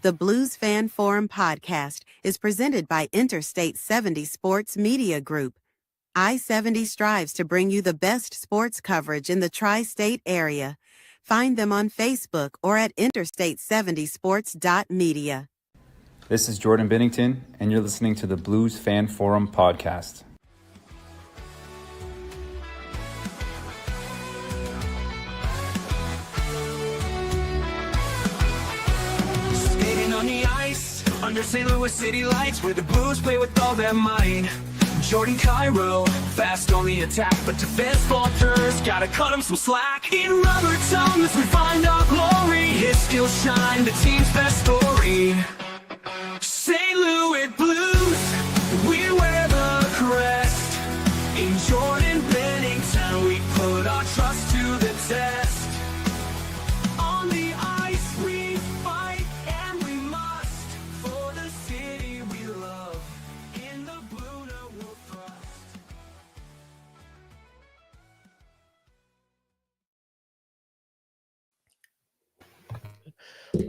The Blues Fan Forum podcast is presented by Interstate 70 Sports Media Group. I-70 strives to bring you the best sports coverage in the tri-state area. Find them on Facebook or at interstate70sports.media. This is Jordan Bennington, and you're listening to the Blues Fan Forum podcast. Skating on the ice, under St. Louis city lights, where the Blues play with all their might. Jordan Cairo, fast on the attack, but defense falters, gotta cut him some slack. In rubber tongues, we find our glory. His skills shine, the team's best story. St. Louis Blues, we wear the crest. In Jordan Bennington, we put our trust to the test. On the ice, we fight and we must, for the city we love. In the blue, no we'll thrust.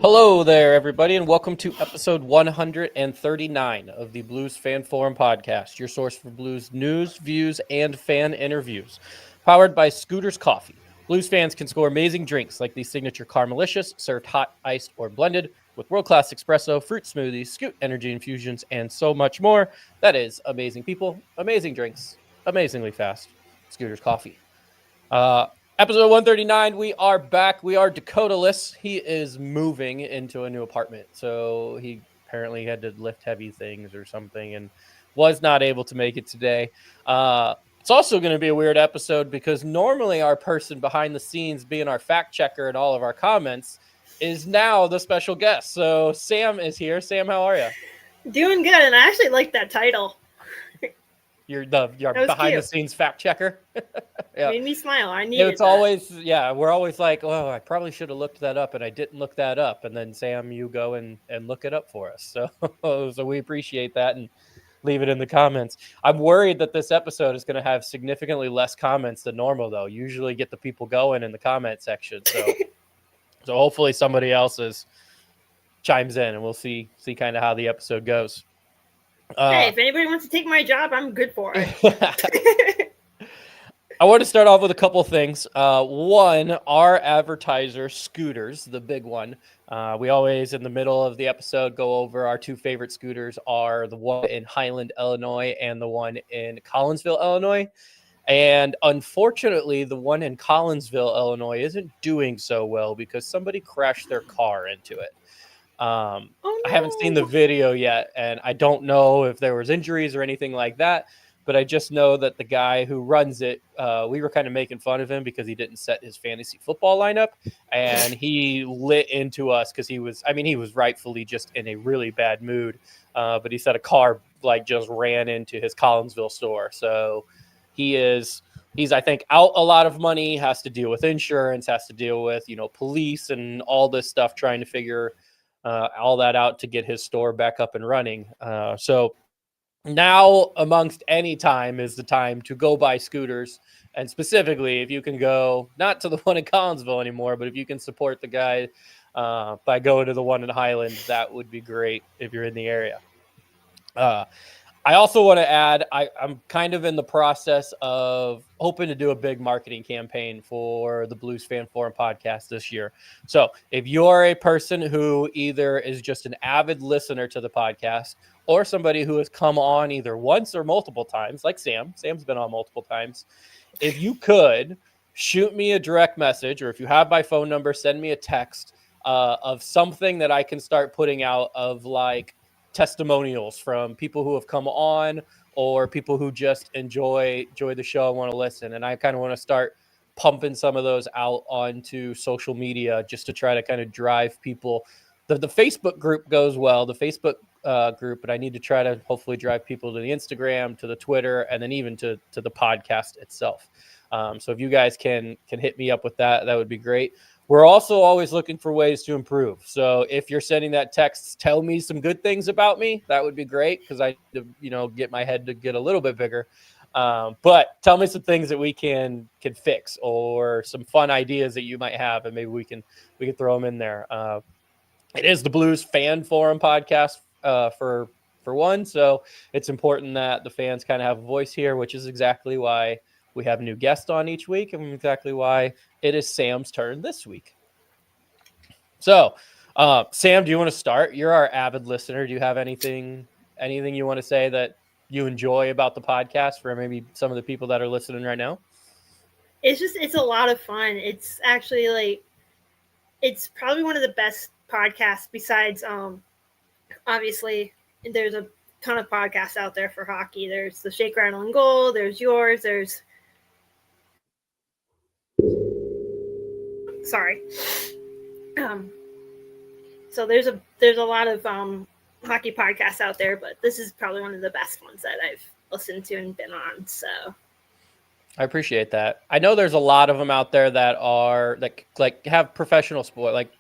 Hello there, everybody, and welcome to episode 139 of the Blues Fan Forum podcast, your source for Blues news, views, and fan interviews. Powered by Scooters Coffee. Blues fans can score amazing drinks like the signature Carmelicious, served hot, iced, or blended, with world-class espresso, fruit smoothies, Scoot energy infusions, and so much more. That is amazing people, amazing drinks, amazingly fast. Scooters Coffee. Episode 139, we are back. We are Dakota-less. He is moving into a new apartment, so he apparently had to lift heavy things or something and was not able to make it today. It's also going to be a weird episode because normally our person behind the scenes being our fact checker and all of our comments is now the special guest. So Sam is here. Sam, how are you? Doing good, and I actually like that title. You're behind the scenes fact checker. Yeah. Made me smile. I needed It's that. always, we're always like, oh, I probably should have looked that up, and I didn't look that up. And then, Sam, you go and look it up for us. So we appreciate that and leave it in the comments. I'm worried that this episode is going to have significantly less comments than normal, though. Usually get the people going in the comment section. So hopefully somebody else's chimes in, and we'll see kind of how the episode goes. Hey, if anybody wants to take my job, I'm good for it. I want to start off with a couple things. One, our advertiser, Scooters, the big one. We always, in the middle of the episode, go over our two favorite scooters are the one in Highland, Illinois, and the one in Collinsville, Illinois. And unfortunately, the one in Collinsville, Illinois, isn't doing so well because somebody crashed their car into it. I haven't seen the video yet, and I don't know if there was injuries or anything like that, but I just know that the guy who runs it, we were kind of making fun of him because he didn't set his fantasy football lineup, and he lit into us because he was rightfully just in a really bad mood, but he said a car just ran into his Collinsville store. So he's I think out a lot of money, has to deal with insurance, has to deal with police and all this stuff, trying to figure all that out to get his store back up and running. So now amongst any time is the time to go buy scooters. And specifically, if you can go not to the one in Collinsville anymore, but if you can support the guy by going to the one in Highland, that would be great if you're in the area. I also want to add, I'm kind of in the process of hoping to do a big marketing campaign for the Blues Fan Forum podcast this year. So if you're a person who either is just an avid listener to the podcast or somebody who has come on either once or multiple times, like Sam's been on multiple times, if you could shoot me a direct message, or if you have my phone number, send me a text of something that I can start putting out of testimonials from people who have come on or people who just enjoy the show and want to listen. And I kind of want to start pumping some of those out onto social media just to try to kind of drive people. The Facebook group goes well, the Facebook group, but I need to try to hopefully drive people to the Instagram, to the Twitter, and then even to the podcast itself. So if you guys can hit me up with that, that would be great. We're also always looking for ways to improve. So if you're sending that text, tell me some good things about me. That would be great because I, get my head to get a little bit bigger. But tell me some things that we can fix, or some fun ideas that you might have, and maybe we can throw them in there. it is the Blues Fan Forum podcast for one. So it's important that the fans kind of have a voice here, which is exactly why we have a new guest on each week, and exactly why it is Sam's turn this week. So, Sam, do you want to start? You're our avid listener. Do you have anything you want to say that you enjoy about the podcast for maybe some of the people that are listening right now? It's a lot of fun. It's actually it's probably one of the best podcasts besides, obviously there's a ton of podcasts out there for hockey. There's the Shake, Rattle, and Goal. There's yours. So there's a lot of hockey podcasts out there, but this is probably one of the best ones that I've listened to and been on. So I appreciate that. I know there's a lot of them out there that are like have professional sport, like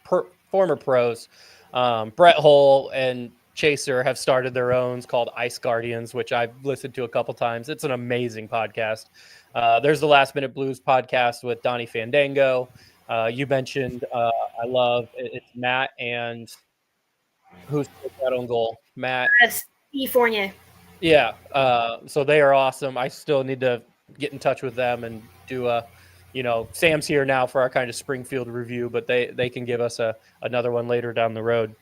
former pros. Brett Hull and Chaser have started their own called Ice Guardians, which I've listened to a couple times. It's an amazing podcast. There's the Last Minute Blues podcast with Donnie Fandango. You mentioned I love it's Matt and who's that on goal? Matt E. Fournier. Yeah. So they are awesome. I still need to get in touch with them and do Sam's here now for our kind of Springfield review, but they can give us another one later down the road.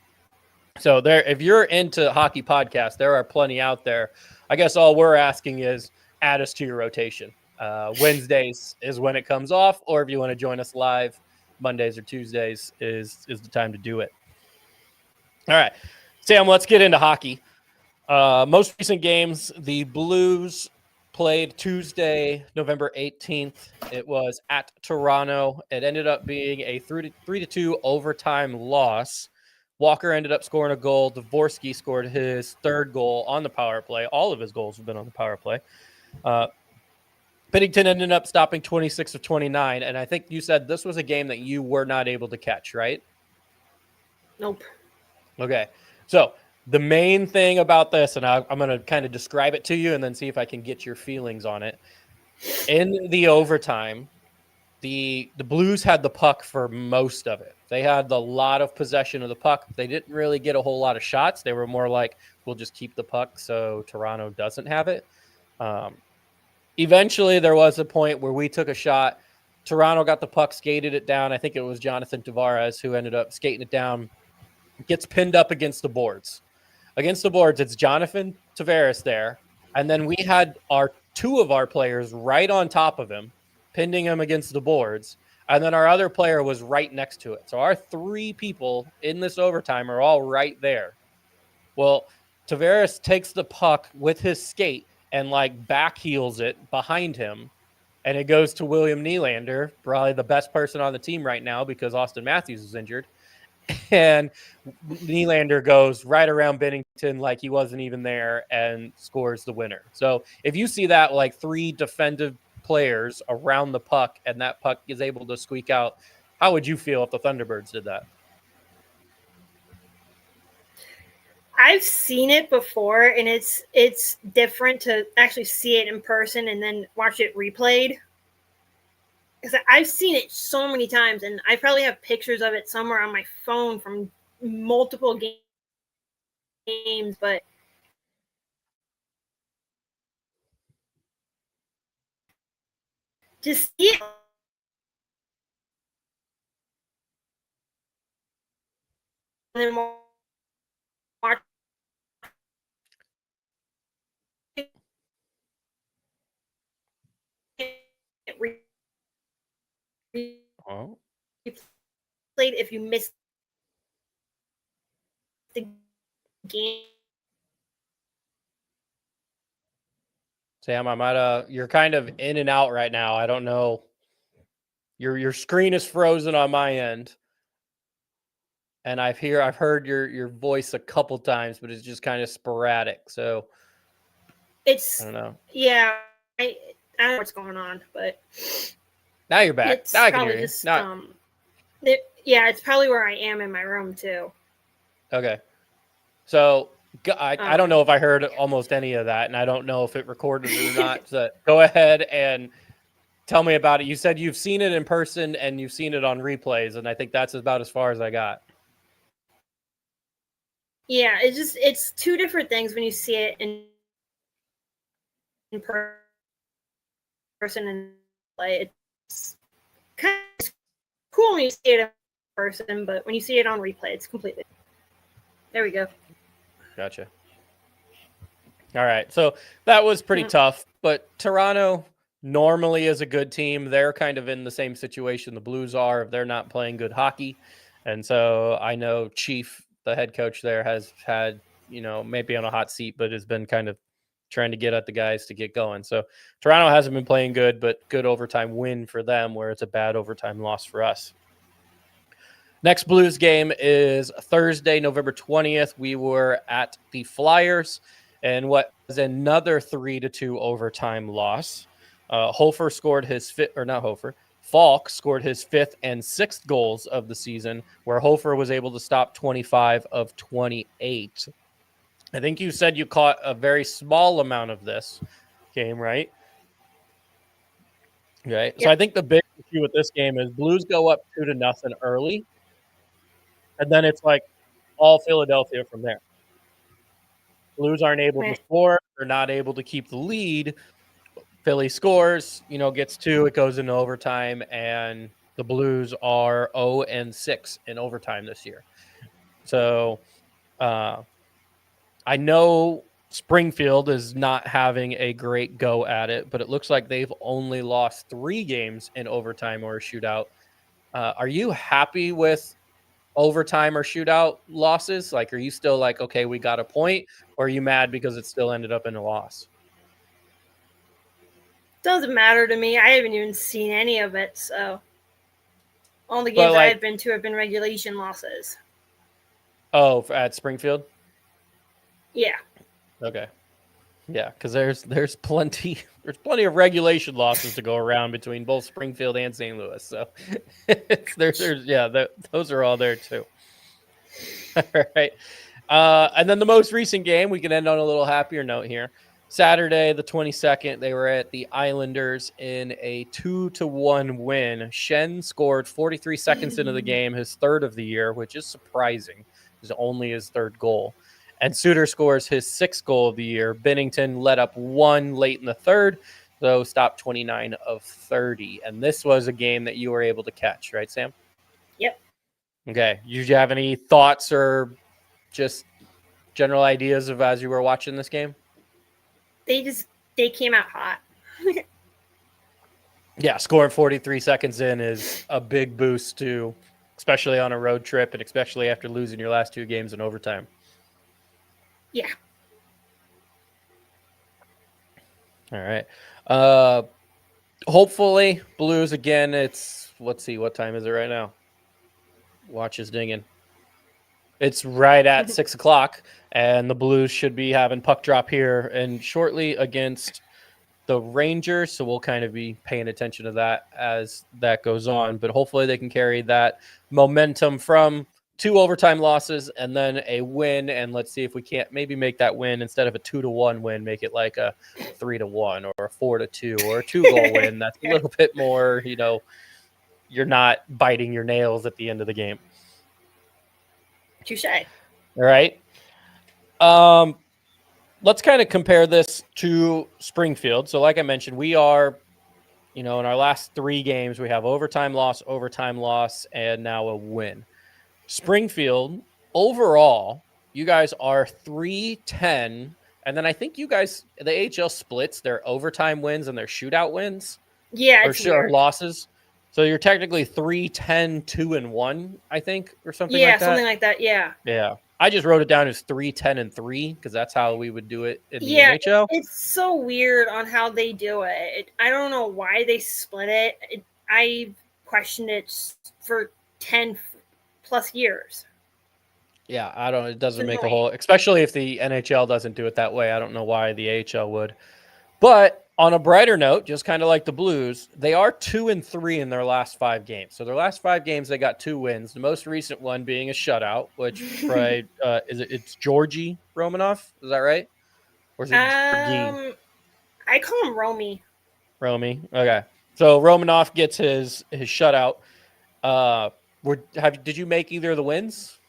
So if you're into hockey podcasts, there are plenty out there. I guess all we're asking is add us to your rotation. Wednesdays is when it comes off, or if you want to join us live, Mondays or Tuesdays is the time to do it. All right, Sam, let's get into hockey. Most recent games, the Blues played Tuesday, November 18th. It was at Toronto. It ended up being a 3-2 overtime loss. Walker ended up scoring a goal. Dvorsky scored his third goal on the power play. All of his goals have been on the power play. Binnington ended up stopping 26 of 29, and I think you said this was a game that you were not able to catch, right? Nope. Okay, so the main thing about this, and I'm going to kind of describe it to you and then see if I can get your feelings on it. In the overtime, the Blues had the puck for most of it. They had a lot of possession of the puck. They didn't really get a whole lot of shots. They were more like, we'll just keep the puck so Toronto doesn't have it. Eventually, there was a point where we took a shot. Toronto got the puck, skated it down. I think it was Jonathan Tavares who ended up skating it down. Gets pinned up against the boards. Against the boards, it's Jonathan Tavares there. And then we had two of our players right on top of him, pinning him against the boards. And then our other player was right next to it. So our three people in this overtime are all right there. Well, Tavares takes the puck with his skate and back heels it behind him. And it goes to William Nylander, probably the best person on the team right now because Austin Matthews is injured. And Nylander goes right around Binnington like he wasn't even there and scores the winner. So if you see that three defensive players around the puck and that puck is able to squeak out, how would you feel if the Thunderbirds did that? I've seen it before, and it's different to actually see it in person and then watch it replayed. Because I've seen it so many times, and I probably have pictures of it somewhere on my phone from multiple games, but just see it. And then watch it Oh. played if you missed the game. Sam, you're kind of in and out right now. I don't know. Your screen is frozen on my end. And I've heard your voice a couple times, but it's just kind of sporadic. So I don't know. Yeah, I don't know what's going on, but now you're back. It's now I can probably hear you. just it's probably where I am in my room too. Okay. So I don't know if I heard almost any of that, and I don't know if it recorded it or not. So go ahead and tell me about it. You said you've seen it in person and you've seen it on replays, and I think that's about as far as I got. Yeah, it's two different things when you see it in person and play. It's kind of cool when you see it in person, but when you see it on replay, it's completely. There we go. Gotcha. All right. So that was pretty Yeah. tough, but Toronto normally is a good team. They're kind of in the same situation the Blues are if they're not playing good hockey. And so I know Chief, the head coach there, has had, maybe on a hot seat, but has been kind of trying to get at the guys to get going. So Toronto hasn't been playing good, but good overtime win for them, where it's a bad overtime loss for us. Next Blues game is Thursday, November 20th. We were at the Flyers, and what was another 3-2 overtime loss. Hofer scored his fifth, or not Hofer, Falk scored his fifth and sixth goals of the season, where Hofer was able to stop 25 of 28. I think you said you caught a very small amount of this game, right? Okay. Yep. So I think the big issue with this game is Blues go up 2-0 early, and then it's like all Philadelphia from there. Blues aren't able to score. They're not able to keep the lead. Philly scores, gets 2. It goes into overtime, and the Blues are 0-6 in overtime this year. So I know Springfield is not having a great go at it, but it looks like they've only lost 3 games in overtime or a shootout. Are you happy with overtime or shootout losses? Like, are you still like, okay, we got a point, or are you mad because it still ended up in a loss? Doesn't matter to me. I haven't even seen any of it, so all the games I've been to have been regulation losses. Oh, at Springfield? Yeah. Okay. Yeah, because there's plenty of regulation losses to go around between both Springfield and St. Louis. So those are all there too. All right. And then the most recent game, we can end on a little happier note here. Saturday, the 22nd, they were at the Islanders in a 2-1 win. Shen scored 43 seconds into the game, his third of the year, which is surprising. It was only his third goal. And Suter scores his 6th goal of the year. Binnington let up 1 late in the third, so stopped 29 of 30. And this was a game that you were able to catch, right, Sam? Yep. Okay. Did you have any thoughts or just general ideas of as you were watching this game? They came out hot. Yeah, scoring 43 seconds in is a big boost too, especially on a road trip and especially after losing your last 2 games in overtime. Yeah. All right. Hopefully, Blues again. Let's see, what time is it right now? Watch is dinging. It's right at 6 o'clock, and the Blues should be having puck drop here and shortly against the Rangers. So we'll kind of be paying attention to that as that goes on. But hopefully they can carry that momentum from 2 overtime losses and then a win. And let's see if we can't maybe make that win instead of a 2-1 win, make it like a 3-1 or a 4-2 or a 2-goal win. That's a little bit more, you're not biting your nails at the end of the game. Touche. All right. Let's kind of compare this to Springfield. So like I mentioned, we are, in our last 3 games, we have overtime loss, and now a win. Springfield, overall, you guys are 3-10. And then I think you guys, the AHL splits their overtime wins and their shootout wins. Yeah, or losses. So you're technically 3-10, 2-1, I think, or something like that. Yeah, something like that. Yeah. Yeah. I just wrote it down as 3-10-3 because that's how we would do it in the NHL. It's so weird on how they do it. I don't know why they split it. I questioned it for 10 plus years. Yeah, I don't. It doesn't make a whole, especially if the NHL doesn't do it that way. I don't know why the AHL would. But on a brighter note, just kind of like the Blues, they are 2-3 in their last 5 games. So their last 5 games, they got 2 wins. The most recent one being a shutout, which it's Georgi Romanov. Is that right? Or is it I call him Romy. Romy. Okay. So Romanov gets his shutout. Did you make either of the wins?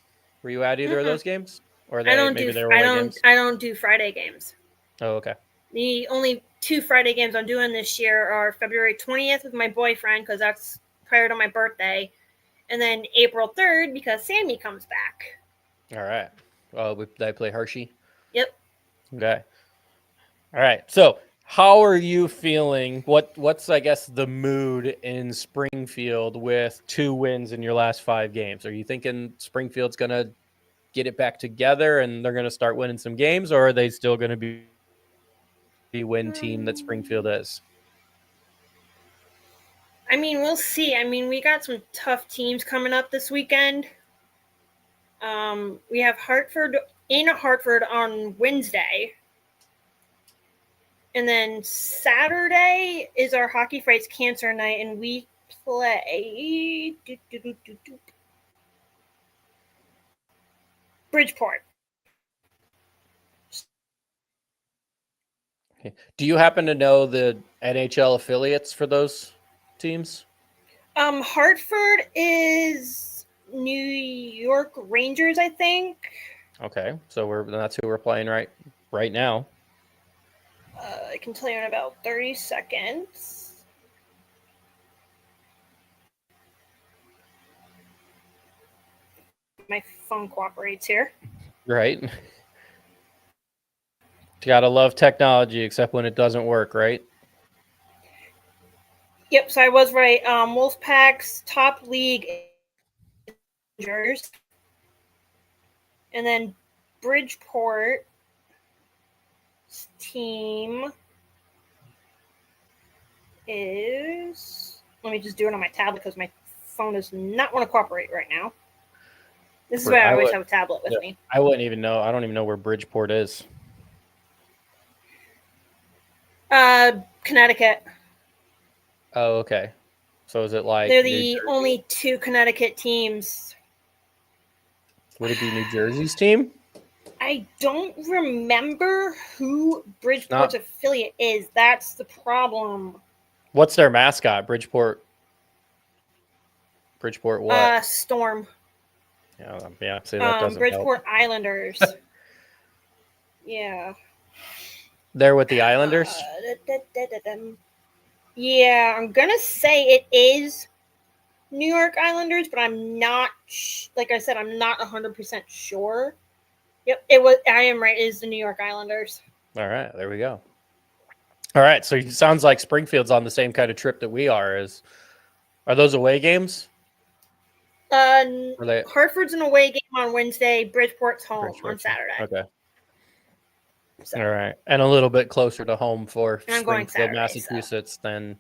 Were you at either of those games? Or maybe they're away games? I don't do Friday games. Oh, okay. The only 2 Friday games I'm doing this year are February 20th with my boyfriend because that's prior to my birthday, and then April 3rd because Sammy comes back. All right. Did I play Hershey? Yep. Okay. All right. So, how are you feeling? What's I guess the mood in Springfield with 2 wins in your last 5 games? Are you thinking Springfield's going to get it back together and they're going to start winning some games, or are they still going to be the win team that Springfield is? I mean, we'll see. I mean, we got some tough teams coming up this weekend. We have Hartford on Wednesday. And then Saturday is our Hockey Fights Cancer Night, and we play Bridgeport. Okay. Do you happen to know the NHL affiliates for those teams? Hartford is New York Rangers, I think. Okay, so that's who we're playing right now. I can tell you in about 30 seconds. My phone cooperates here. Right. You gotta love technology, except when it doesn't work, right? Yep, so I was right. Wolfpack's top league is Rangers. And then Bridgeport team is, let me just do it on my tablet because my phone does not want to cooperate right now. This is why I always have a tablet with me. I wouldn't even know. I don't even know where Bridgeport is. Connecticut. Oh, okay. So is it like they're the only 2 Connecticut teams? Would it be New Jersey's team? I don't remember who Bridgeport's affiliate is. That's the problem. What's their mascot? Bridgeport what? Storm. Yeah. See, that doesn't Bridgeport help. Islanders. Yeah. They're with the Islanders? Yeah, I'm going to say it is New York Islanders, but I'm not, like I said, I'm not 100% sure. Yep, I am right. It is the New York Islanders. All right, there we go. All right, so it sounds like Springfield's on the same kind of trip that we are. Are those away games? Hartford's an away game on Wednesday. Bridgeport's home on Saturday. Okay. So. All right, and a little bit closer to home for Springfield, Saturday, Massachusetts than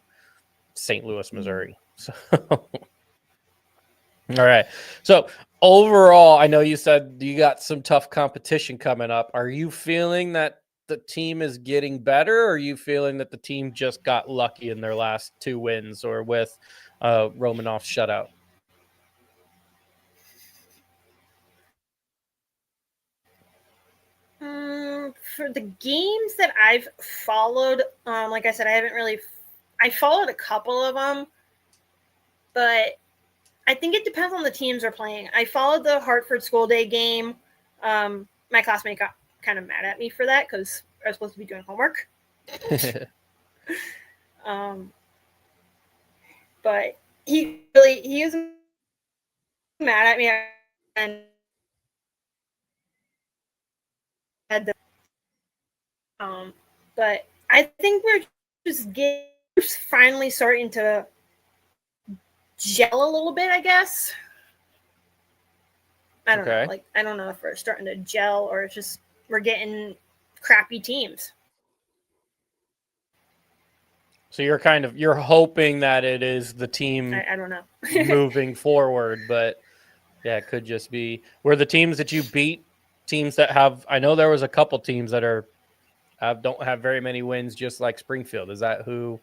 St. Louis, Missouri. So. All right. So overall, I know you said you got some tough competition coming up. Are you feeling that the team is getting better, or are you feeling that the team just got lucky in their last 2 wins or with Romanoff's shutout? For the games that I've followed, like I said, I followed a couple of them, but I think it depends on the teams we're playing. I followed the Hartford School Day game. My classmate got kind of mad at me for that because I was supposed to be doing homework. But he was mad at me and had the but I think we're just finally starting to gel a little bit, I guess. I don't know. Like, I don't know if we're starting to gel or it's just we're getting crappy teams. So you're hoping that it is the team I don't know. moving forward, but yeah, it could just be were the teams that you beat teams that have. I know there was a couple teams that don't have very many wins, just like Springfield. Is that who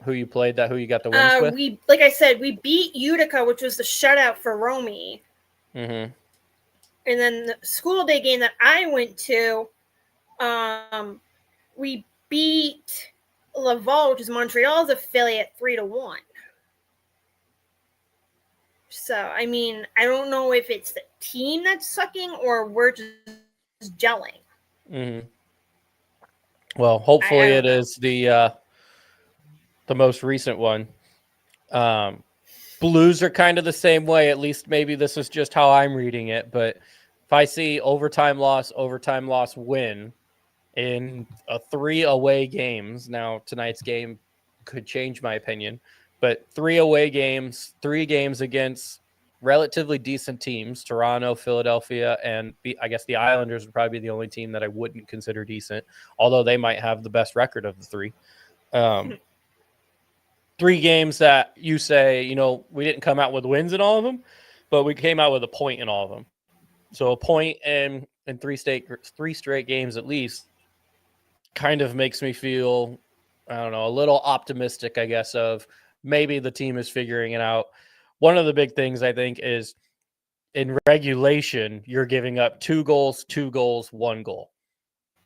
you played? Who you got the wins with? Like I said, we beat Utica, which was the shutout for Romy. Mm-hmm. And then the school day game that I went to, we beat Laval, which is Montreal's affiliate, 3-1. So, I mean, I don't know if it's the team that's sucking or we're just gelling. Mm-hmm. Well, hopefully I it don't know. is the most recent one. Blues are kind of the same way. At least maybe this is just how I'm reading it. But if I see overtime loss, win in 3 away games, now tonight's game could change my opinion, but 3 away games, 3 games against relatively decent teams, Toronto, Philadelphia, and I guess the Islanders would probably be the only team that I wouldn't consider decent, although they might have the best record of the 3. 3 games that you say, you know, we didn't come out with wins in all of them, but we came out with a point in all of them. So a point in 3 straight games at least kind of makes me feel, I don't know, a little optimistic, I guess, of maybe the team is figuring it out. One of the big things I think is in regulation, you're giving up 2 goals, 1 goal,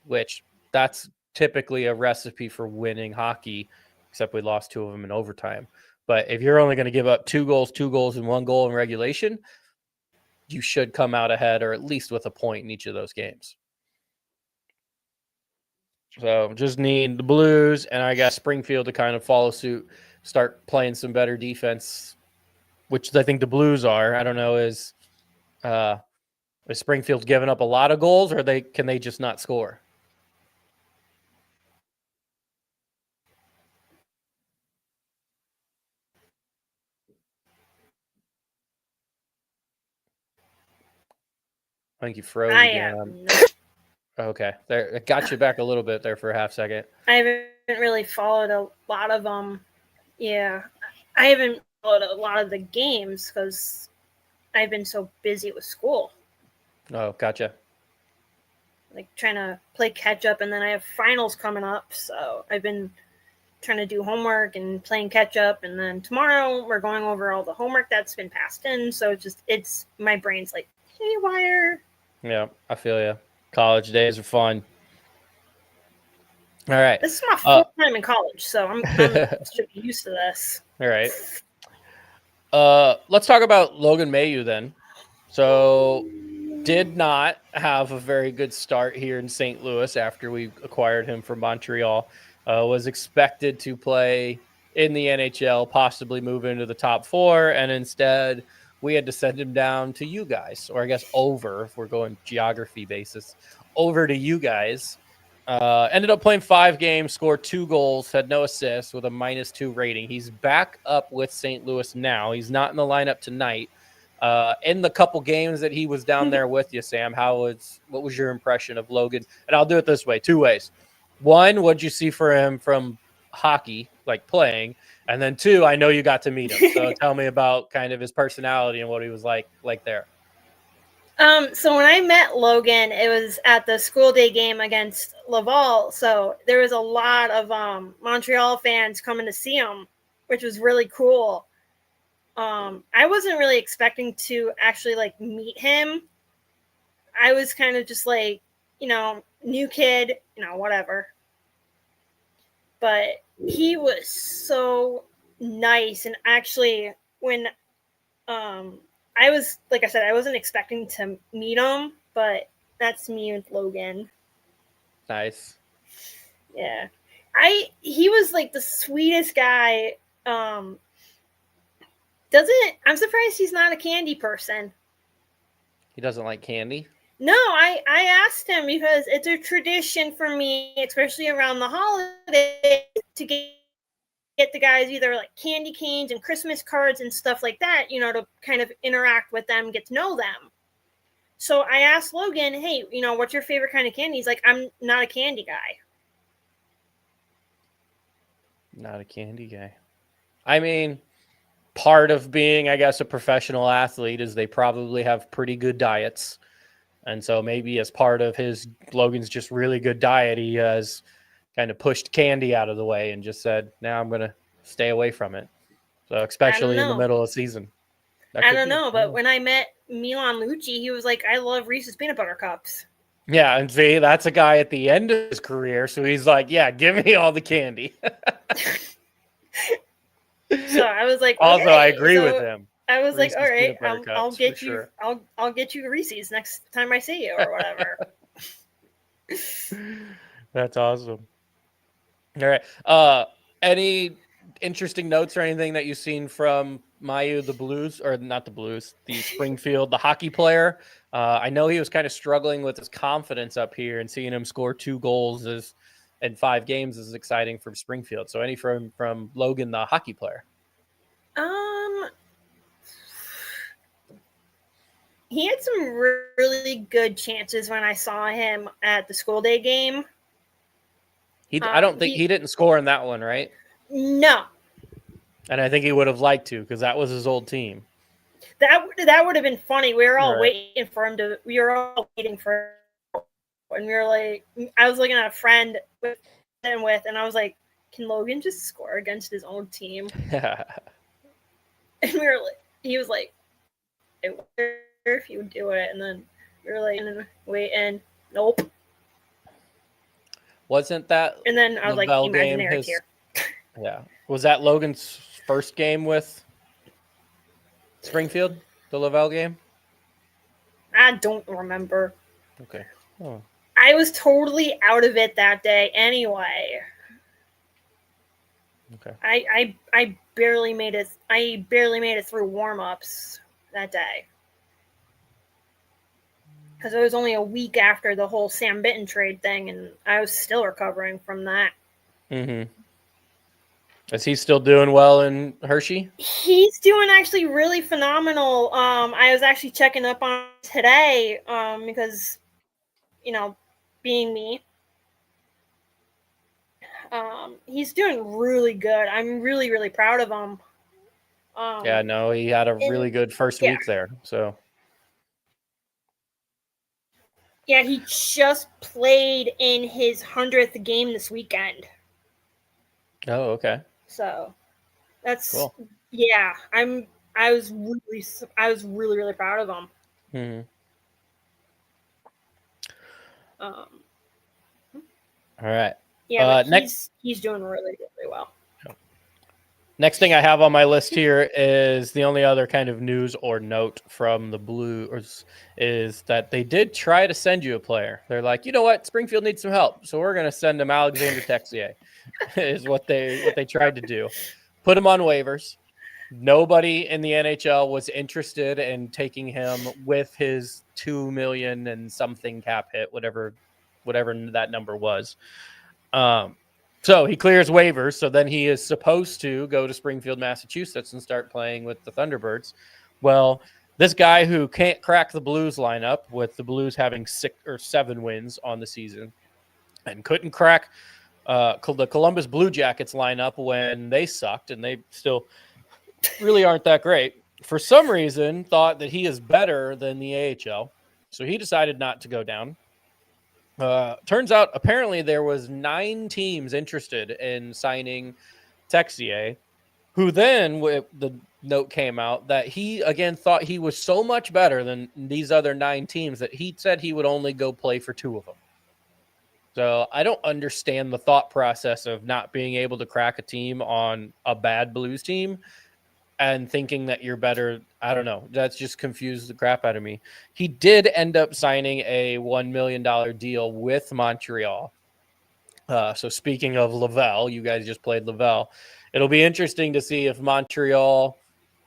which that's typically a recipe for winning hockey, except we lost 2 of them in overtime. But if you're only going to give up 2 goals, and 1 goal in regulation, you should come out ahead or at least with a point in each of those games. So just need the Blues and I guess Springfield to kind of follow suit, start playing some better defense, which I think the Blues are. I don't know, is Springfield giving up a lot of goals or can they just not score? I think you froze again. Okay, there, it got you back a little bit there for a half second. I haven't really followed a lot of them. Yeah, I haven't followed a lot of the games because I've been so busy with school. Oh, gotcha. Like trying to play catch up, and then I have finals coming up, so I've been trying to do homework and playing catch up, and then tomorrow we're going over all the homework that's been passed in. So it's my brain's like haywire. Yeah, I feel you. College days are fun. All right. This is my fourth time in college, so I'm should be used to this. All right. Let's talk about Logan Mailloux then. So did not have a very good start here in St. Louis after we acquired him from Montreal. Was expected to play in the NHL, possibly move into the top 4, and instead we had to send him down to you guys, or I guess over, if we're going geography basis, over to you guys. Ended up playing 5 games, scored 2 goals, had no assists with a -2 rating. He's back up with St. Louis now. He's not in the lineup tonight. In the couple games that he was down there with you, Sam, what was your impression of Logan? And I'll do it this way, 2 ways. 1, what'd you see for him from hockey, like playing? And then 2, I know you got to meet him. So tell me about kind of his personality and what he was like there. So when I met Logan, it was at the school day game against Laval. So there was a lot of Montreal fans coming to see him, which was really cool. I wasn't really expecting to actually like meet him. I was kind of just like, new kid, whatever. But he was so nice. And actually when I was, like I said, I wasn't expecting to meet him, but that's me with Logan. Nice. Yeah. He was like the sweetest guy. I'm surprised he's not a candy person. He doesn't like candy? No, I asked him because it's a tradition for me, especially around the holidays, to get the guys either like candy canes and Christmas cards and stuff like that, to kind of interact with them, get to know them. So I asked Logan, hey, what's your favorite kind of candy? He's like, I'm not a candy guy. Not a candy guy. I mean, part of being, I guess, a professional athlete is they probably have pretty good diets. And so maybe as part of Logan's just really good diet, he has kind of pushed candy out of the way and just said, now I'm going to stay away from it. So especially in the middle of the season. I don't know, but when I met Milan Lucic, he was like, I love Reese's peanut butter cups. Yeah, and see, that's a guy at the end of his career, so he's like, yeah, give me all the candy. So I was like, also, okay. I agree with him. I was like, Reese's all right, peanut butter I'll cups, for get you, sure. I'll get you Reese's next time I see you or whatever. That's awesome. All right. Any interesting notes or anything that you've seen from Mayu, the Blues, or not the Blues, the Springfield, the hockey player? I know he was kind of struggling with his confidence up here, and seeing him score 2 goals in 5 games is exciting for Springfield. So, any from Logan, the hockey player? He had some really good chances when I saw him at the school day game. I don't think he didn't score in that one, right? No, And I think he would have liked to, because that was his old team. that would have been funny. We were all Right. waiting for him to. We were all waiting for, and we were like, I was looking at a friend and I was like, can Logan just score against his own team? And we were like, he was like, I wonder if he would do it. And then we were like, wait, and nope. Wasn't that? And then I was like, Lavelle game imaginary tear. Yeah. Was that Logan's first game with Springfield? The Lavelle game? I don't remember. Okay. Oh. I was totally out of it that day anyway. Okay. I barely made it. I barely made it through warm-ups that day because it was only a week after the whole Sam Bitten trade thing, and I was still recovering from that. Mm-hmm. Is he still doing well in Hershey? He's doing actually really phenomenal. I was actually checking up on today because, being me, he's doing really good. I'm really, really proud of him. Yeah, no, he had a really good first week there. So yeah, he just played in his 100th game this weekend. Oh, okay. So that's cool. Yeah, I was really, really proud of him. Mm-hmm. All right. Yeah, next he's doing really, really well. Next thing I have on my list here is the only other kind of news or note from the Blues is that they did try to send you a player. They're like, you know what, Springfield needs some help, so we're going to send him Alexander Texier. Is what they tried to do. Put him on waivers. Nobody in the NHL was interested in taking him with his $2 million and something cap hit, whatever that number was. So he clears waivers. So then he is supposed to go to Springfield, Massachusetts and start playing with the Thunderbirds. Well, this guy who can't crack the Blues lineup, with the Blues having 6 or 7 wins on the season, and couldn't crack the Columbus Blue Jackets lineup when they sucked, and they still really aren't that great, for some reason thought that he is better than the AHL. So he decided not to go down. Turns out, apparently, there was 9 teams interested in signing Texier, who then, the note came out that he, again, thought he was so much better than these other 9 teams that he said he would only go play for 2 of them. So I don't understand the thought process of not being able to crack a team on a bad Blues team and thinking that you're better. I don't know. That's just confused the crap out of me. He did end up signing a $1 million deal with Montreal. So speaking of Lavelle, you guys just played Lavelle. It'll be interesting to see if Montreal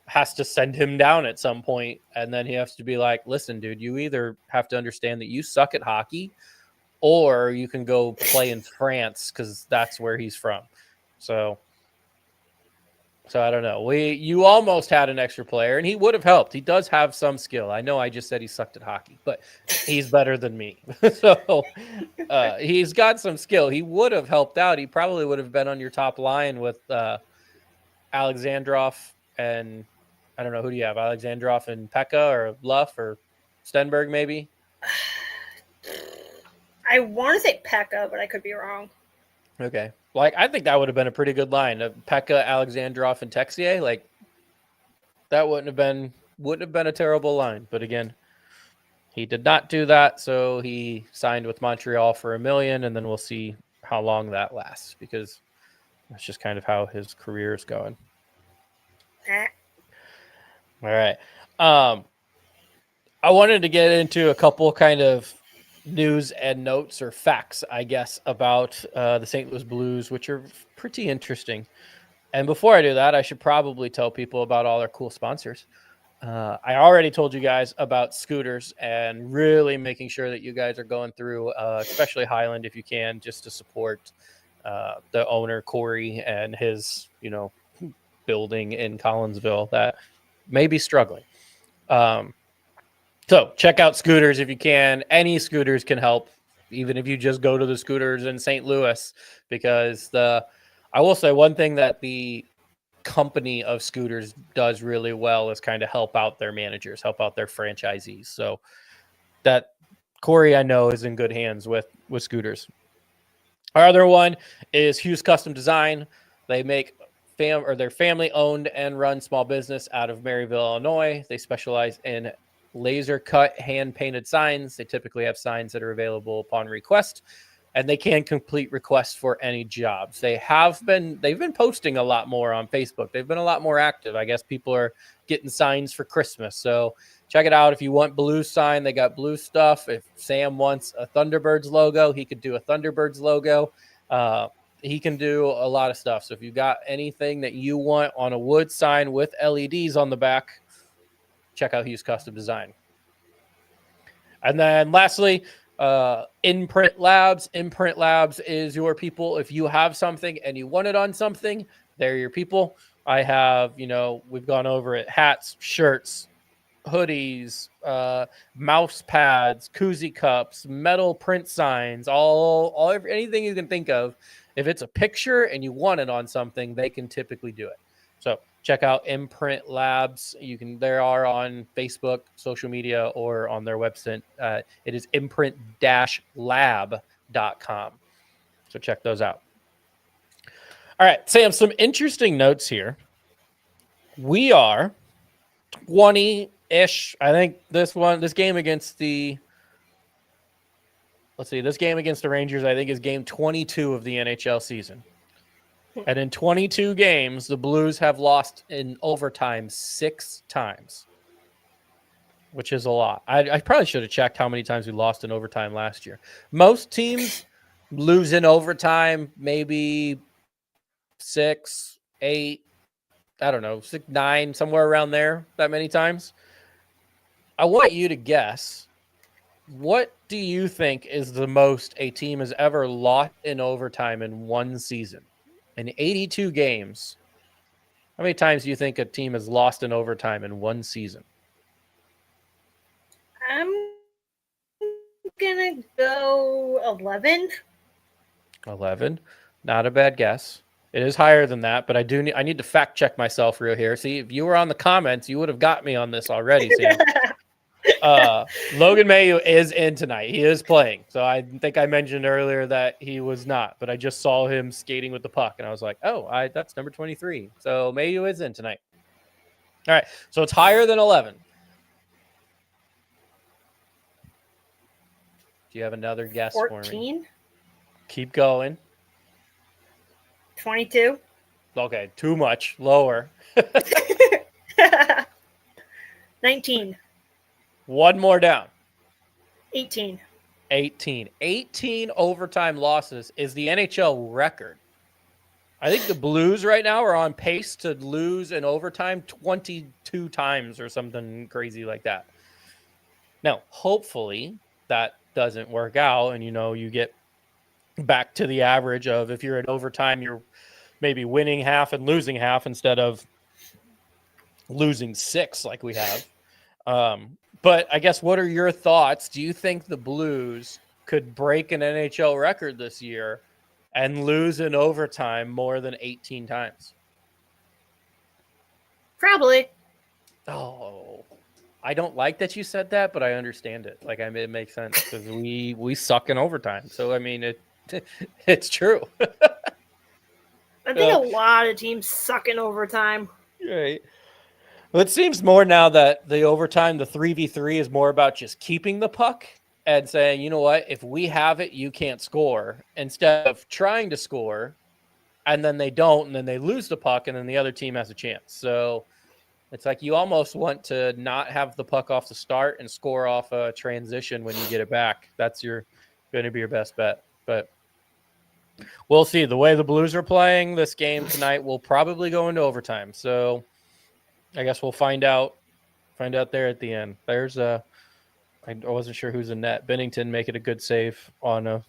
has to send him down at some point, and then he has to be like, listen, dude, you either have to understand that you suck at hockey, or you can go play in France, because that's where he's from. So I don't know. You almost had an extra player, and he would have helped. He does have some skill. I know I just said he sucked at hockey, but he's better than me. So he's got some skill. He would have helped out. He probably would have been on your top line with Alexandrov and, I don't know, who do you have? Alexandrov and Pekka, or Luff, or Stenberg maybe? I want to say Pekka, but I could be wrong. Okay. Like, I think that would have been a pretty good line. Pekka, Alexandrov, and Texier. Like, that wouldn't have been a terrible line. But again, he did not do that, so he signed with Montreal for $1 million, and then we'll see how long that lasts, because that's just kind of how his career is going. All right. I wanted to get into a couple kind of news and notes or facts, I guess, about the St. Louis Blues, which are pretty interesting. And before I do that, I should probably tell people about all our cool sponsors. I already told you guys about scooters and really making sure that you guys are going through, especially Highland, if you can, just to support the owner, Corey, and his, building in Collinsville that may be struggling. So check out scooters if you can. Any scooters can help, even if you just go to the scooters in St. Louis, because I will say one thing that the company of scooters does really well is kind of help out their managers, help out their franchisees. So that Corey, I know, is in good hands with scooters. Our other one is Hughes Custom Design. They make their family owned and run small business out of Maryville, Illinois. They specialize in laser cut hand painted signs. They typically have signs that are available upon request, and they can complete requests for any jobs. They've been posting a lot more on Facebook. They've been a lot more active. I guess people are getting signs for Christmas. So check it out. If you want blue sign, they got blue stuff. If Sam wants a Thunderbirds logo, he could do a Thunderbirds logo. He can do a lot of stuff. So if you got anything that you want on a wood sign with LEDs on the back, check out Hughes Custom Design. And then lastly, Imprint Labs. Imprint Labs is your people. If you have something and you want it on something, they're your people. I have, we've gone over it: hats, shirts, hoodies, mouse pads, koozie cups, metal print signs, anything you can think of. If it's a picture and you want it on something, they can typically do it. So check out Imprint Labs. They are on Facebook, social media, or on their website. It is imprint-lab.com. So check those out. All right, Sam, some interesting notes here. We are 20-ish. I think this game against the Rangers, I think, is game 22 of the NHL season. And in 22 games, the Blues have lost in overtime 6 times, which is a lot. I probably should have checked how many times we lost in overtime last year. Most teams lose in overtime maybe 6, 8, I don't know, 6, 9, somewhere around there, that many times. I want you to guess, what do you think is the most a team has ever lost in overtime in one season? In 82 games, how many times do you think a team has lost in overtime in one season? I'm going to go 11. 11. Not a bad guess. It is higher than that, but I need to fact check myself real here. See, if you were on the comments, you would have got me on this already, Sam. Logan Mailloux is in tonight. He is playing. So I think I mentioned earlier that he was not, but I just saw him skating with the puck, and I was like, that's number 23. So Mailloux is in tonight. All right, so it's higher than 11. Do you have another guess 14? for me? Keep going. 22. Okay, too much. Lower. 19. One more down. 18. 18 overtime losses is the NHL record. I think the Blues right now are on pace to lose in overtime 22 times or something crazy like that. Now, hopefully that doesn't work out and, you get back to the average of, if you're in overtime, you're maybe winning half and losing half instead of losing 6 like we have. But I guess, what are your thoughts? Do you think the Blues could break an NHL record this year and lose in overtime more than 18 times? Probably. Oh, I don't like that you said that, but I understand it. It makes sense because we suck in overtime. So, it's true. I think a lot of teams suck in overtime. Right. Well, it seems more now that the overtime, the 3v3, is more about just keeping the puck and saying, you know what, if we have it, you can't score, instead of trying to score, and then they don't, and then they lose the puck, and then the other team has a chance. So It's like you almost want to not have the puck off the start and score off a transition when you get it back. That's going to be your best bet. But we'll see. The way the Blues are playing this game tonight will probably go into overtime. So I guess we'll find out there at the end. There's I wasn't sure who's in net. Bennington making a good save on a.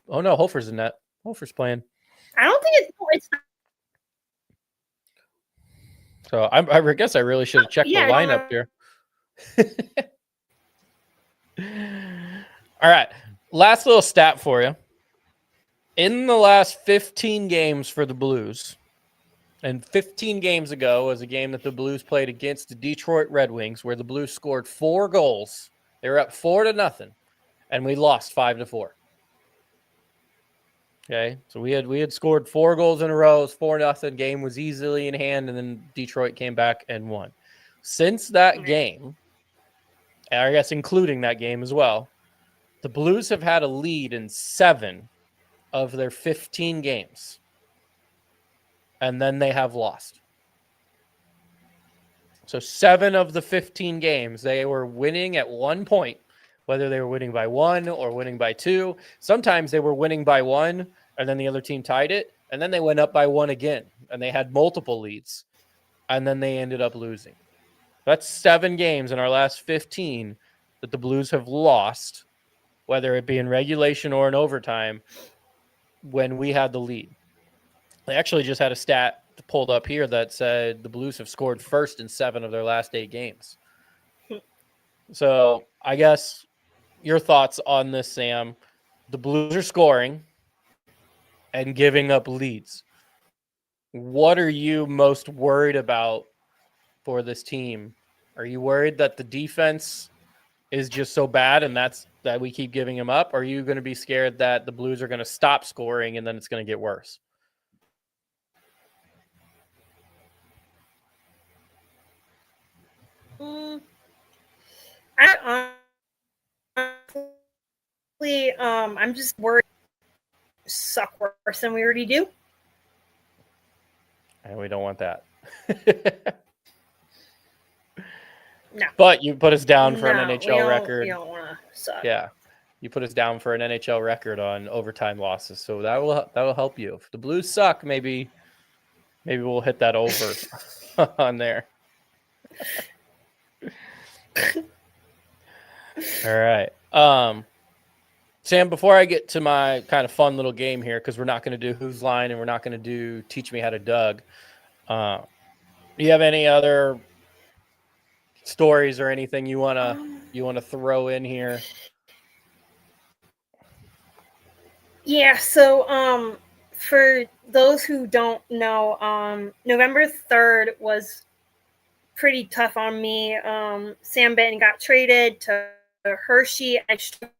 Oh no, Hofer's in net. Hofer's playing. I don't think it's So I guess I really should have checked the lineup here. All right. Last little stat for you. In the last 15 games for the Blues, and 15 games ago was a game that the Blues played against the Detroit Red Wings, where the Blues scored 4 goals. They were up 4-0, and we lost 5-4. Okay, so we had scored 4 goals in a row. It was 4-0. Game was easily in hand, and then Detroit came back and won. Since that game, I guess including that game as well, the Blues have had a lead in 7 of their 15 games, and then they have lost. So 7 of the 15 games, they were winning at one point, whether they were winning by 1 or winning by 2. Sometimes they were winning by 1, and then the other team tied it, and then they went up by 1 again, and they had multiple leads, and then they ended up losing. That's 7 games in our last 15 that the Blues have lost, whether it be in regulation or in overtime, when we had the lead. They actually just had a stat pulled up here that said the Blues have scored first in 7 of their last 8 games. So I guess your thoughts on this, Sam. The Blues are scoring and giving up leads. What are you most worried about for this team? Are you worried that the defense is just so bad and that we keep giving them up? Or are you going to be scared that the Blues are going to stop scoring and then it's going to get worse? I'm just worried suck worse than we already do. And we don't want that. No. But you put us down for an NHL record. We don't want to suck. Yeah. You put us down for an NHL record on overtime losses. So that will help you. If the Blues suck, maybe we'll hit that over on there. All right. Sam, before I get to my kind of fun little game here, because we're not going to do Who's Line and we're not going to do Teach Me How to Doug, do you have any other stories or anything you wanna throw in here? Yeah, so for those who don't know, November 3rd was pretty tough on me. Sam Benton got traded to Hershey. I struggled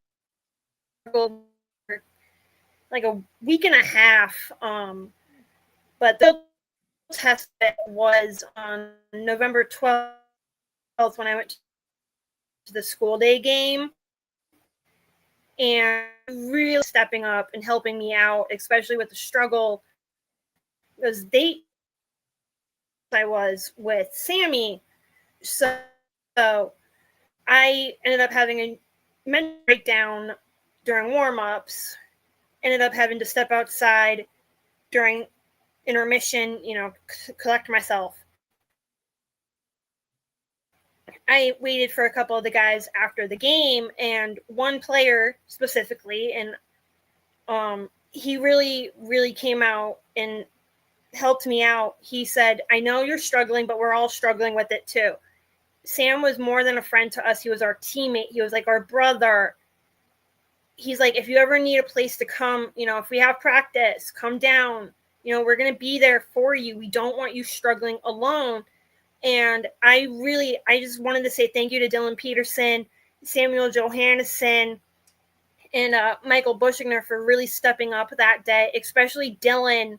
for like a week and a half, but the test was on November 12th when I went to the school day game, and really stepping up and helping me out, especially with the struggle because I was with Sammy. So I ended up having a mental breakdown during warm-ups, ended up having to step outside during intermission, collect myself. I waited for a couple of the guys after the game, and one player specifically, and he really, really came out and helped me out. He said, I know you're struggling, but we're all struggling with it too. Sam was more than a friend to us. He was our teammate. He was like our brother. He's like, if you ever need a place to come, if we have practice, come down. We're going to be there for you. We don't want you struggling alone. And I just wanted to say thank you to Dylan Peterson, Samuel Johannesson, and Michael Bushigner for really stepping up that day, especially Dylan,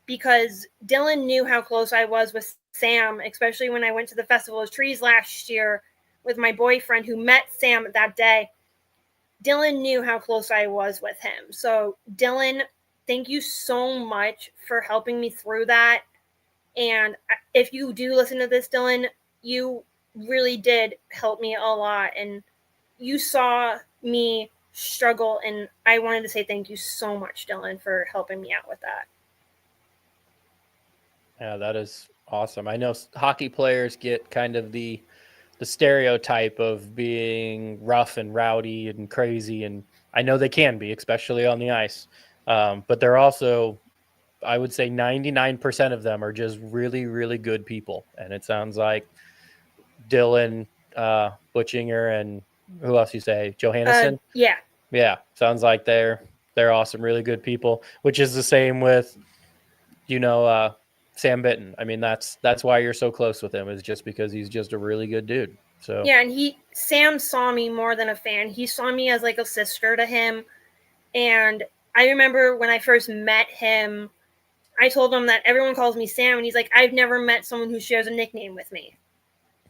because Dylan knew how close I was with Sam, especially when I went to the Festival of Trees last year with my boyfriend who met Sam that day. Dylan knew how close I was with him. So Dylan, thank you so much for helping me through that. And if you do listen to this, Dylan, you really did help me a lot, and you saw me struggle, and I wanted to say thank you so much, Dylan, for helping me out with that. Yeah, that is awesome. I know hockey players get kind of the stereotype of being rough and rowdy and crazy, and I know they can be, especially on the ice. But they're also, I would say 99% of them are just really, really good people. And it sounds like Dylan, Butchinger, and who else you say? Johannesson? Yeah. Yeah, sounds like they're awesome, really good people, which is the same with, Sam Bitten. I mean, that's why you're so close with him, is just because he's just a really good dude. So Yeah, and Sam saw me more than a fan. He saw me as like a sister to him. And I remember when I first met him, I told him that everyone calls me Sam, and he's like, I've never met someone who shares a nickname with me.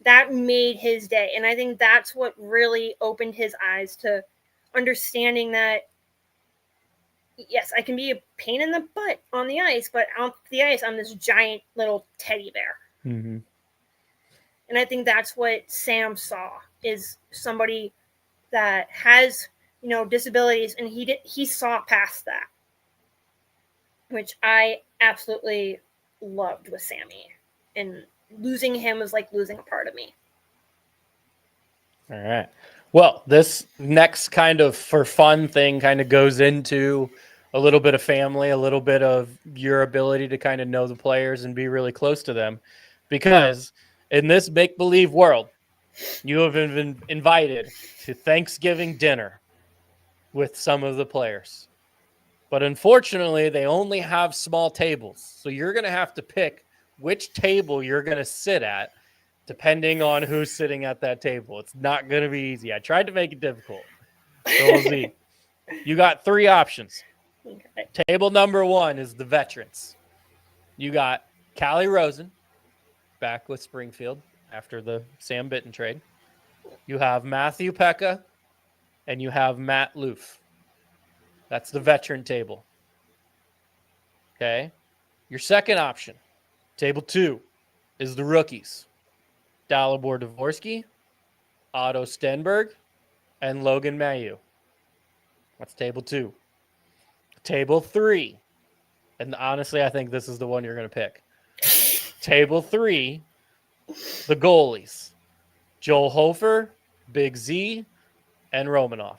That made his day. And I think that's what really opened his eyes to understanding that, yes, I can be a pain in the butt on the ice, but off the ice, I'm this giant little teddy bear. Mm-hmm. And I think that's what Sam saw, is somebody that has, disabilities, and he saw past that, which I absolutely loved with Sammy. And losing him was like losing a part of me. All right. Well, this next kind of for fun thing kind of goes into a little bit of family, a little bit of your ability to kind of know the players and be really close to them. Because in this make-believe world, you have been invited to Thanksgiving dinner with some of the players. But unfortunately, they only have small tables. So you're going to have to pick which table you're going to sit at, depending on who's sitting at that table. It's not going to be easy. I tried to make it difficult. So we'll see. You got 3 options. Okay. Table number 1 is the veterans. You got Callie Rosen, back with Springfield after the Sam Bitten trade. You have Matthew Pekka, and you have Matt Loof. That's the veteran table. Okay. Your second option, table 2, is the rookies. Dalibor Dvorsky, Otto Stenberg, and Logan Mailloux. That's table 2. Table 3, and honestly, I think this is the one you're going to pick. Table 3, the goalies. Joel Hofer, Big Z, and Romanov.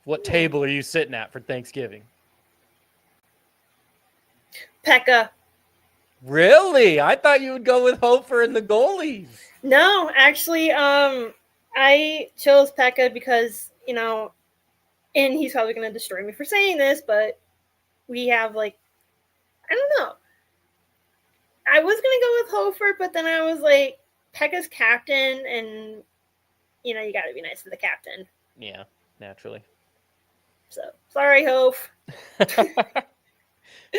What table are you sitting at for Thanksgiving? Pekka. Really? I thought you would go with Hofer and the goalies. No, actually, I chose Pekka because, and he's probably going to destroy me for saying this, but we have, I don't know. I was going to go with Hofer, but then I was like, Pekka's captain, and, you got to be nice to the captain. Yeah, naturally. So, sorry, Hof.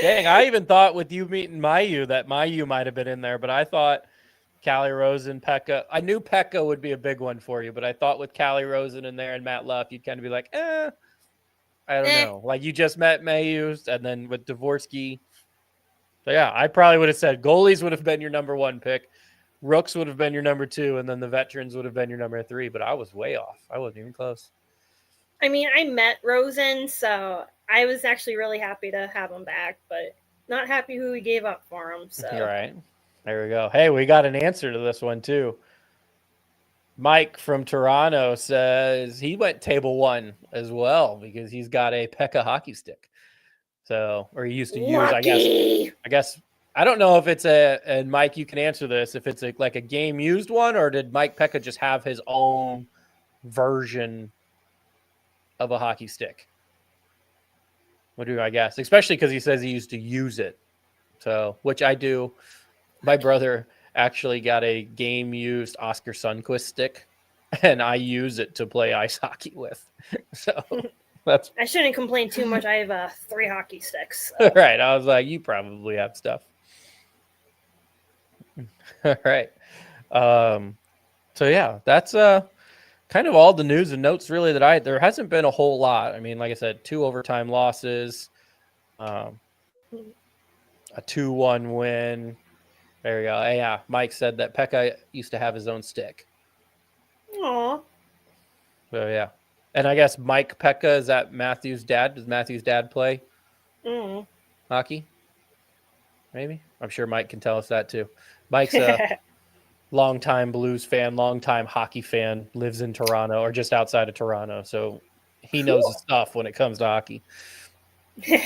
Dang, I even thought with you meeting Mailloux that Mailloux might have been in there, but I thought Callie Rosen, Pekka. I knew Pekka would be a big one for you, but I thought with Callie Rosen in there and Matt Luff, you'd kind of be like, I don't know. Like you just met Mailloux, and then with Dvorsky. So yeah, I probably would have said goalies would have been your number 1 pick. Rooks would have been your number 2, and then the veterans would have been your number 3, but I was way off. I wasn't even close. I mean, I met Rosen, so I was actually really happy to have him back, but not happy who we gave up for him. So All right. There we go. Hey, we got an answer to this one too. Mike from Toronto says he went table 1 as well because he's got a Pekka hockey stick. So, or he used to use, I guess, I don't know if it's and Mike, you can answer this, if it's like a game used one, or did Mike Pekka just have his own version of a hockey stick? What do I guess? Especially because he says he used to use it. So, which I do. My brother actually got a game used Oscar Sundquist stick, and I use it to play ice hockey with. So that's I shouldn't complain too much. I have 3 hockey sticks. So. right. I was like, you probably have stuff. All right. So yeah, that's kind of all the news and notes really that there hasn't been a whole lot. I mean, like I said, 2 overtime losses, a 2-1 win. There you go. Yeah, Mike said that Pekka used to have his own stick. Aw. So yeah, and I guess Mike Pekka, is that Matthew's dad? Does Matthew's dad play Mm. hockey? Maybe. I'm sure Mike can tell us that too. Mike's a longtime Blues fan, longtime hockey fan, lives in Toronto or just outside of Toronto, so he knows his stuff when it comes to hockey. All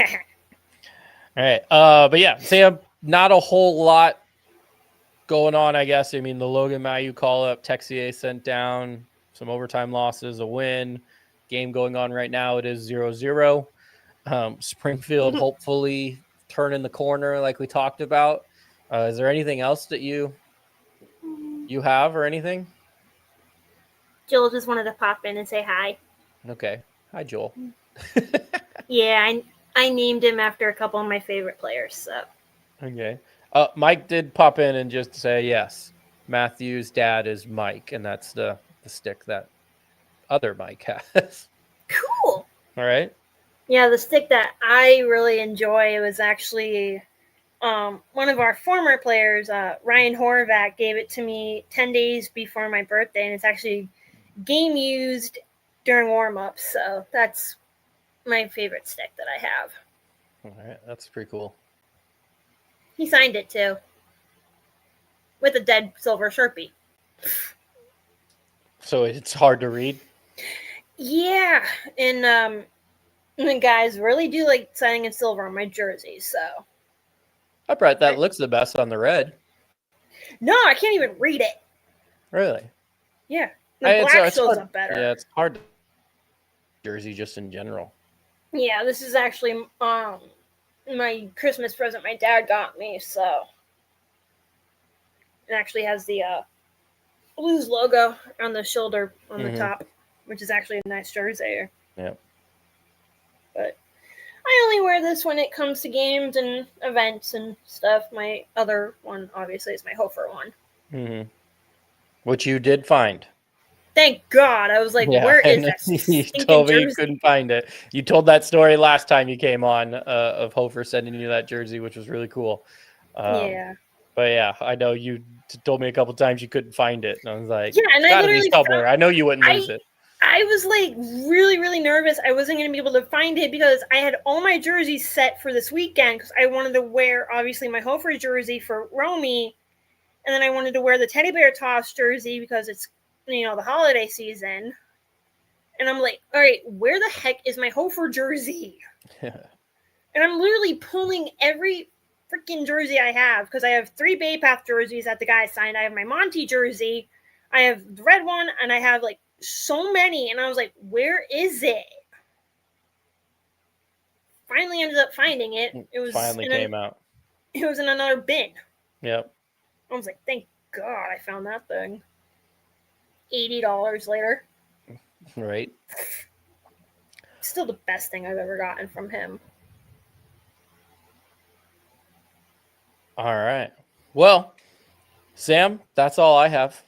right, but yeah, Sam, not a whole lot going on, I guess. I mean, the Logan Mailloux call-up, Texier sent down, some overtime losses, a win. Game going on right now. It is 0-0. Springfield hopefully turning the corner like we talked about. Is there anything else that you have or anything? Joel just wanted to pop in and say hi. Okay. Hi, Joel. Yeah, I named him after a couple of my favorite players. So Okay. Mike did pop in and just say, yes, Matthew's dad is Mike, and that's the stick that other Mike has. cool. All right. Yeah, the stick that I really enjoy was actually one of our former players, Ryan Horvath, gave it to me 10 days before my birthday, and it's actually game used during warm-ups. So that's my favorite stick that I have. All right. That's pretty cool. He signed it too, with a dead silver Sharpie. So it's hard to read. Yeah, and the guys really do like signing in silver on my jerseys. So I bet that looks the best on the red. no, I can't even read it. Really? Yeah, the black shows hard, up better. Yeah, it's hard to jersey just in general. Yeah, this is actually my Christmas present my dad got me. So it actually has the Blues logo on the shoulder on the top, which is actually a nice jersey. Yeah. But I only wear this when it comes to games and events and stuff. My other one, obviously, is my Hofer one. Mm-hmm. Which you did find. Thank God. I was like, where is that? You told me you couldn't find it. You told that story last time you came on of Hofer sending you that jersey, which was really cool. Yeah. But yeah, I know you told me a couple times you couldn't find it. And I was like, yeah, and I literally be somewhere. I know you wouldn't lose it. I was like really, really nervous. I wasn't going to be able to find it because I had all my jerseys set for this weekend because I wanted to wear, obviously, my Hofer jersey for Romy. And then I wanted to wear the Teddy Bear Toss jersey because it's, the holiday season. And I'm like, all right, where the heck is my Hofer jersey? And I'm literally pulling every freaking jersey I have because I have 3 Bay Path jerseys that the guy signed. I have my Monty jersey. I have the red one, and I have like so many. And I was like, where is it? Finally ended up finding it. It was came out. It was in another bin. Yep. I was like, thank God I found that thing. $80 later. Right. Still the best thing I've ever gotten from him. All right. Well, Sam, that's all I have.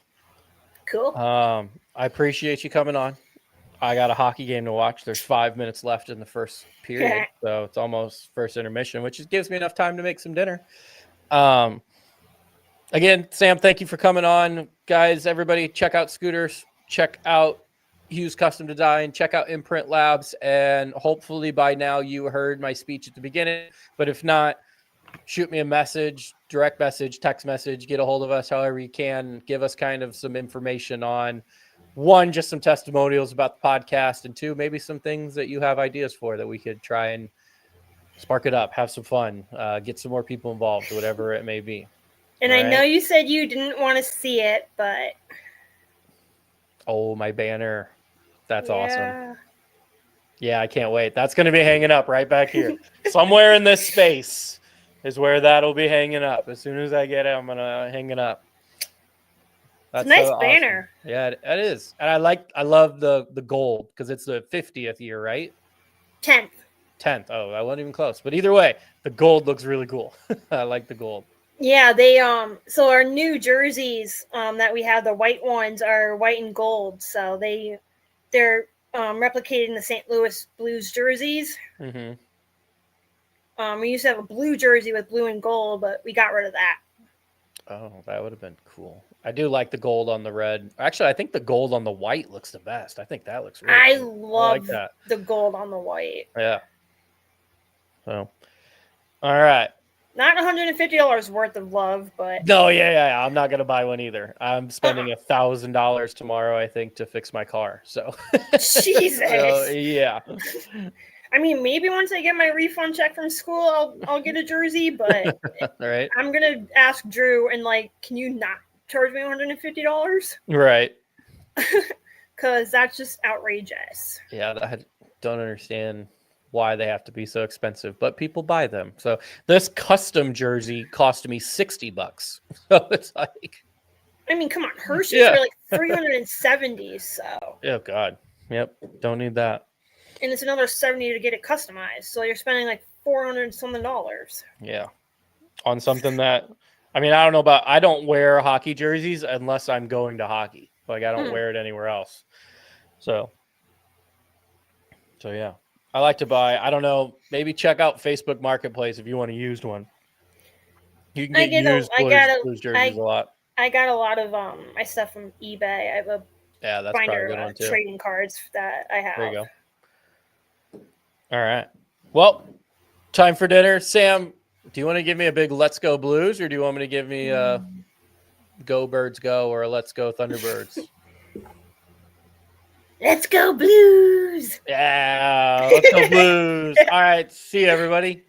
Cool. I appreciate you coming on. I got a hockey game to watch. There's 5 minutes left in the first period, so it's almost first intermission, which gives me enough time to make some dinner. Again, Sam, thank you for coming on. Guys, everybody, check out Scooters. Check out Hughes Custom Design. Check out Imprint Labs. And hopefully by now you heard my speech at the beginning. But if not, shoot me a message, direct message, text message. Get a hold of us however you can. Give us kind of some information on, 1, just some testimonials about the podcast. And 2, maybe some things that you have ideas for that we could try and spark it up, have some fun, get some more people involved, whatever it may be. And I know you said you didn't want to see it, but... Oh, my banner. That's awesome. Yeah, I can't wait. That's going to be hanging up right back here. Somewhere in this space is where that'll be hanging up. As soon as I get it, I'm going to hang it up. That's it's a nice so banner. Awesome. Yeah, it is. And I love the gold because it's the 50th year, right? 10th. Oh, I wasn't even close. But either way, the gold looks really cool. I like the gold. Yeah, they so our new jerseys that we have, the white ones, are white and gold. So they're replicating the St. Louis Blues jerseys. Mm-hmm. We used to have a blue jersey with blue and gold, but we got rid of that. Oh, that would have been cool. I do like the gold on the red. Actually, I think the gold on the white looks the best. I think that looks really I cool. love that. the gold on the white. Yeah. So, all right. Not $150 worth of love, but No, yeah. I'm not gonna buy one either. I'm spending $1,000 tomorrow, I think, to fix my car. So, Jesus. so, yeah. I mean, maybe once I get my refund check from school, I'll get a jersey, but All right. I'm gonna ask Drew and like, can you not charge me $150? Right. Because that's just outrageous. Yeah, I don't understand why they have to be so expensive, but people buy them. So this custom jersey cost me $60. So it's like, I mean, come on, Hershey's Yeah. were like 370, so oh God. Yep. Don't need that. and it's another 70 to get it customized. So you're spending like $400 something. Yeah. On something that, I mean, I don't know about, I don't wear hockey jerseys unless I'm going to hockey. Like I don't wear it anywhere else. So yeah. I like to buy, I don't know, maybe check out Facebook Marketplace if you want a used one. You can get used Blues jerseys a lot. I got a lot of my stuff from eBay. I have a Yeah, that's probably a binder good one of too. trading cards that I have. There you go. All right. Well, time for dinner. Sam, do you want to give me a big Let's Go Blues, or do you want me to give me a Go Birds Go or a Let's Go Thunderbirds? Let's go Blues! Yeah, let's go Blues. All right. See you, everybody.